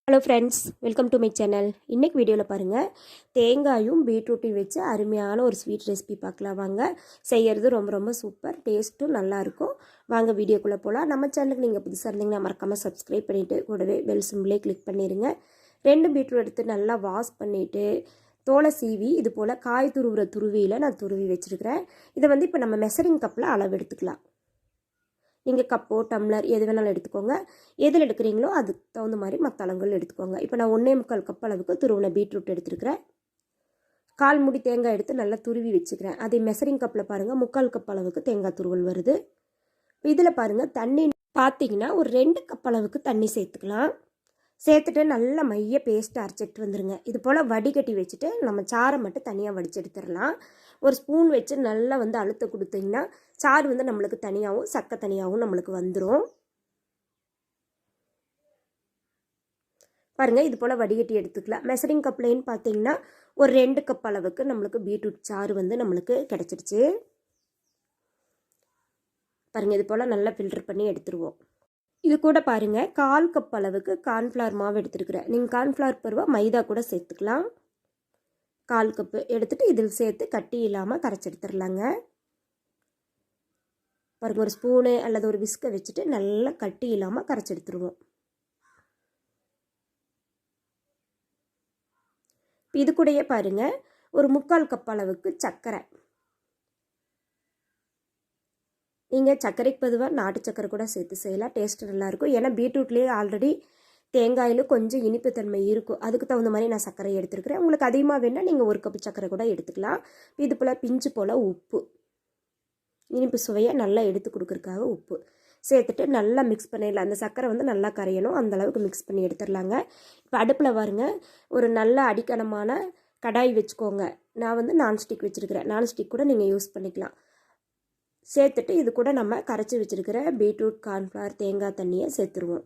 Hello friends, welcome to my channel. இன்றைக்கி வீடியோவில் பாருங்கள், தேங்காயும் பீட்ரூட்டையும் வச்சு அருமையான ஒரு ஸ்வீட் ரெசிபி பார்க்கலாம் வாங்க. செய்கிறது ரொம்ப சூப்பர், டேஸ்ட்டும் நல்லாயிருக்கும். வாங்க வீடியோக்குள்ளே போகலாம். நம்ம சேனலுக்கு நீங்கள் புதுசாக இருந்தீங்கன்னா மறக்காமல் சப்ஸ்கிரைப் பண்ணிவிட்டு கூடவே பெல் சிம்பிளே கிளிக் பண்ணிடுங்க. 2 பீட்ரூட் எடுத்து நல்லா வாஷ் பண்ணிவிட்டு தோலை சீவி இது போல் காய் துருவுற துருவியில் நான் துருவி வச்சுருக்கிறேன். இதை இப்போ நம்ம மெஷரிங் கப்பில் அளவு எடுத்துக்கலாம். நீங்கள் கப்போ டம்ளர் எது வேணாலும் எடுத்துக்கோங்க. எதில் எடுக்கிறீங்களோ அதுக்கு தகுந்த மாதிரி மற்ற அளவுகள் எடுத்துக்கோங்க. இப்போ நான் 1.25 கப் அளவுக்கு துருவின பீட்ரூட் எடுத்துருக்கிறேன். 1/4 மூடி தேங்காய் எடுத்து நல்லா துருவி வச்சுக்கிறேன். அதே மெஷரிங் கப்பில் பாருங்கள் 3/4 கப் அளவுக்கு தேங்காய் துருவல் வருது. இதில் பாருங்கள் தண்ணி பார்த்தீங்கன்னா ஒரு 2 கப் அளவுக்கு தண்ணி சேர்த்துக்கலாம். சேர்த்துட்டு நல்லா மைய பேஸ்ட்டு அரைச்சிட்டு வந்துடுங்க. இது போல் வடிகட்டி வச்சுட்டு நம்ம சாரை மட்டும் தனியாக வடித்து எடுத்துடலாம். ஒரு ஸ்பூன் வச்சு நல்லா அழுத்த கொடுத்தீங்கன்னா சாறு நம்மளுக்கு தனியாகவும் சக்கை தனியாகவும் நம்மளுக்கு வந்துடும். பாருங்கள், இது போல் வடிகட்டி எடுத்துக்கலாம். மெஷரிங் கப்லேன்னு பார்த்தீங்கன்னா ஒரு 2 கப் அளவுக்கு நம்மளுக்கு பீட்ரூட் சாறு நம்மளுக்கு கிடச்சிருச்சு. பாருங்கள், இது போல் நல்லா ஃபில்டர் பண்ணி எடுத்துருவோம். இது கூட பாருங்கள் 1/4 கப் அளவுக்கு கார்ன்ஃப்ளவர் மாவு எடுத்துருக்குறேன். நீங்கள் கார்ன்ஃப்ளவர் பருவா மைதா கூட சேர்த்துக்கலாம். 1/4 கப்பு எடுத்துகிட்டு இதில் சேர்த்து கட்டி இல்லாமல் கரைச்சி எடுத்துடலாங்க. பாருங்கள், ஒரு ஸ்பூனு அல்லது ஒரு விஸ்கை வச்சுட்டு நல்லா கட்டி இல்லாமல் கரைச்சி எடுத்துருவோம். இது கூடயே பாருங்கள் ஒரு 3/4 கப் அளவுக்கு சர்க்கரை. நீங்கள் சர்க்கரைக்கு பொதுவாக நாட்டு சர்க்கரை கூட சேர்த்து செய்யலாம், டேஸ்ட்டு நல்லாயிருக்கும். ஏன்னா பீட்ரூட்லேயே ஆல்ரெடி தேங்காயில் கொஞ்சம் இனிப்பு தன்மை இருக்கும். அதுக்கு தகுந்த மாதிரி நான் சர்க்கரை எடுத்துருக்கிறேன். உங்களுக்கு அதிகமாக வேணால் நீங்கள் 1 கப்பு சர்க்கரை கூட எடுத்துக்கலாம். இது போல் பிஞ்சு போல் உப்பு, இனிப்பு சுவையை நல்லா எடுத்து கொடுக்குறதுக்காக உப்பு சேர்த்துட்டு நல்லா மிக்ஸ் பண்ணிடலாம். அந்த சர்க்கரை நல்லா கரையணும், அந்தளவுக்கு மிக்ஸ் பண்ணி எடுத்துடலாங்க. இப்போ அடுப்பில் பாருங்க ஒரு நல்ல அடிக்கனமான கடாய் வச்சுக்கோங்க. நான் நான்ஸ்டிக் வச்சுருக்கிறேன். நான்ஸ்டிக் கூட நீங்கள் யூஸ் பண்ணிக்கலாம். சேர்த்துட்டு இது கூட நம்ம கரைச்சி வச்சுருக்கிற பீட்ரூட் கார்ன்ஃப்ளவர் தேங்காய் தண்ணியை சேர்த்துருவோம்.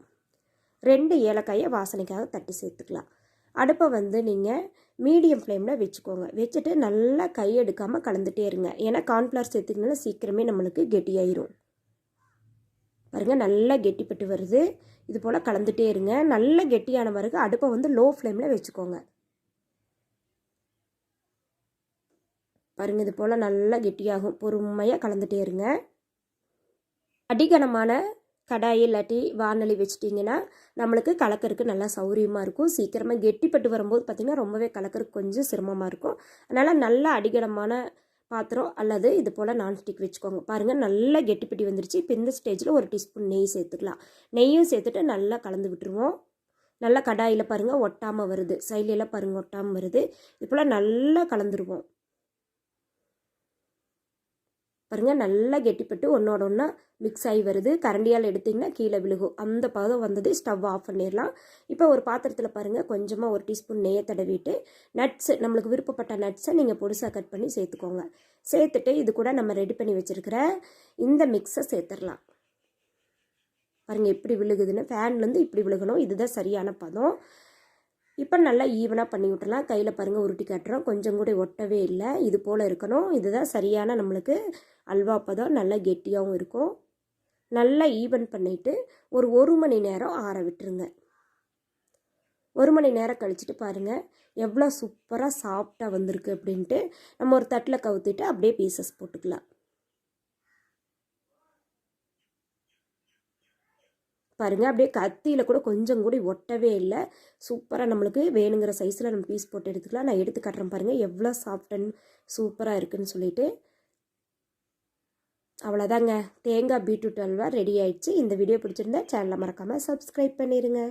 2 ஏலக்காயை வாசனைக்காக தட்டி சேர்த்துக்கலாம். அடுப்பை நீங்கள் மீடியம் ஃப்ளேமில் வச்சுக்கோங்க. வச்சுட்டு நல்லா கையெடுக்காமல் கலந்துகிட்டே இருங்க. ஏன்னா கார்ன்ஃப்ளவர் சேர்த்துக்கனால சீக்கிரமே நம்மளுக்கு கெட்டியாயிரும். பாருங்கள், நல்லா கெட்டிப்பட்டு வருது. இது போல் கலந்துகிட்டே இருங்க. நல்லா கெட்டியான பிறகு அடுப்பை லோ ஃப்ளேமில் வச்சுக்கோங்க. பாருங்கள், இது போல் நல்லா கெட்டியாகும். பொறுமையாக கலந்துகிட்டே இருங்க. அடிகனமான கடாய் இல்லாட்டி வானொலி வச்சிட்டிங்கன்னா நம்மளுக்கு கலக்கறதுக்கு நல்லா சௌரியமாக இருக்கும். சீக்கிரமாக கெட்டிப்பட்டு வரும்போது பார்த்திங்கன்னா ரொம்பவே கலக்கறதுக்கு கொஞ்சம் சிரமமாக இருக்கும். அதனால் நல்லா அடிகனமான பாத்திரம் அல்லது இது போல் நான்ஸ்டிக் வச்சுக்கோங்க. பாருங்கள், நல்லா கெட்டிப்பட்டி வந்துருச்சு. இப்போ இந்த ஸ்டேஜில் ஒரு டீஸ்பூன் நெய் சேர்த்துக்கலாம். நெய்யும் சேர்த்துட்டு நல்லா கலந்து விட்டுருவோம். நல்லா கடாயில் பாருங்கள் ஒட்டாமல் வருது. சைட்லெல்லாம் பாருங்கள் ஒட்டாமல் வருது. இது போல் நல்லா கலந்துருவோம். பாருங்கள், நல்லா கெட்டிப்பட்டு ஒன்றோட ஒன்றா மிக்ஸ் ஆகி வருது. கரண்டியால் எடுத்திங்கன்னா கீழே விழுகும். அந்த பதம் வந்தது. ஸ்டவ் ஆஃப் பண்ணிடலாம். இப்போ ஒரு பாத்திரத்தில் பாருங்கள் கொஞ்சமாக ஒரு டீஸ்பூன் நெய்யை தடவிட்டு நட்ஸு, நம்மளுக்கு விருப்பப்பட்ட நட்ஸை நீங்கள் பொடிசாக கட் பண்ணி சேர்த்துக்கோங்க. சேர்த்துட்டு இது கூட நம்ம ரெடி பண்ணி வச்சுருக்கிற இந்த மிக்ஸை சேர்த்துடலாம். பாருங்கள் எப்படி விழுகுதுன்னு. ஃபேன்லேருந்து இப்படி விழுகணும். இதுதான் சரியான பதம். இப்போ நல்லா ஈவனாக பண்ணி விட்டுலாம். கையில் பாருங்கள் உருட்டி காட்டுறோம். கொஞ்சம் கூட ஒட்டவே இல்லை. இது போல் இருக்கணும். இதுதான் சரியான நம்மளுக்கு அல்வா பதம். நல்லா கெட்டியாகவும் இருக்கும். நல்லா ஈவன் பண்ணிவிட்டு ஒரு 1 மணி நேரம் ஆற விட்டுருங்க. 1 மணி நேரம் கழிச்சிட்டு பாருங்கள் எவ்வளோ சூப்பராக சாஃப்டாக வந்திருக்கு அப்படின்ட்டு. நம்ம ஒரு தட்டில் கவுத்திட்டு அப்படியே பீசஸ் போட்டுக்கலாம். பாருங்கள், அப்படியே கத்தியில் கூட கொஞ்சம் கூட ஒட்டவே இல்லை. சூப்பராக நம்மளுக்கு வேணுங்கிற சைஸில் நம்ம பீஸ் போட்டு எடுத்துக்கலாம். நான் எடுத்து காட்டுறேன் பாருங்கள் எவ்வளோ சாஃப்ட் அண்ட் சூப்பராக இருக்குதுன்னு சொல்லிட்டு. அவ்வளோதாங்க, தேங்காய் பீட்ரூட் அல்வா ரெடி ஆயிடுச்சு. இந்த வீடியோ பிடிச்சிருந்தா சேனலை மறக்காமல் சப்ஸ்கிரைப் பண்ணிடுங்க.